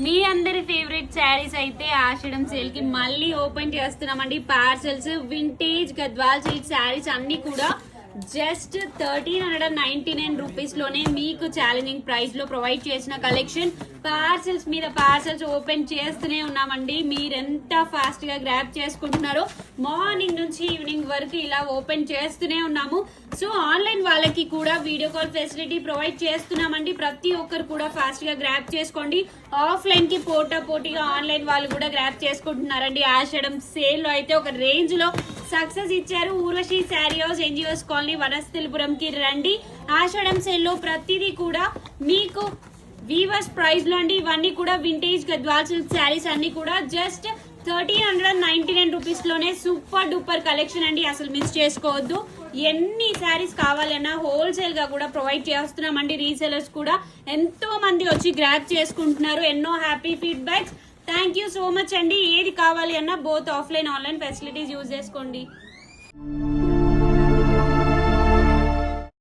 మీ అందరి ఫేవరెట్ శారీస్ అయితే ఆషాఢం సేల్ కి మళ్ళీ ఓపెన్ చేస్తున్నామండి. Parcels vintage Gadwal silk saris అన్ని కూడా జస్ట్ 1399 రూపీస్ లోనే మీకు ఛాలెంజింగ్ ప్రైస్ లో ప్రొవైడ్ చేసిన కలెక్షన్. పార్సల్స్ మీద పార్సల్స్ ఓపెన్ చేస్తూనే ఉన్నామండి. మీరెంత ఫాస్ట్ గా గ్రాప్ చేసుకుంటున్నారో మార్నింగ్ నుంచి ఈవినింగ్ వరకు ఇలా ఓపెన్ చేస్తూనే ఉన్నాము. సో ఆన్లైన్ వాళ్ళకి కూడా వీడియో కాల్ ఫెసిలిటీ ప్రొవైడ్ చేస్తున్నామండి. ప్రతి ఒక్కరు కూడా ఫాస్ట్ గా గ్రాప్ చేసుకోండి. ఆఫ్లైన్ కి పోటీగా ఆన్లైన్ వాళ్ళు కూడా గ్రాప్ చేసుకుంటున్నారండి. ఆషాఢం సేల్ లో అయితే ఒక రేంజ్ లో సక్సెస్ ఇచ్చారు. Urvashi sari house, NGOs colony, Vanasthalipuram కి రండి. ఆషాఢం సేల్ లో ప్రతిదీ కూడా మీకు వీవర్స్ ప్రైస్ లో అండి. ఇవన్నీ కూడా వింటేజ్ గద్వాల్ సిల్క్ శారీస్ అన్ని కూడా జస్ట్ 1399 రూపీస్ లోనే సూపర్ డూపర్ కలెక్షన్ అండి. అసలు మిస్ చేసుకోవద్దు. ఎన్ని శారీస్ కావాలన్నా హోల్సేల్ గా కూడా ప్రొవైడ్ చేస్తున్నామండి. రీసెలర్స్ కూడా ఎంతో మంది వచ్చి గ్రాప్ చేసుకుంటున్నారు. ఎన్నో happy feedbacks. Thank you so much అండి. ఏది కావాలి అన్నా both offline online facilities use చేసుకోండి.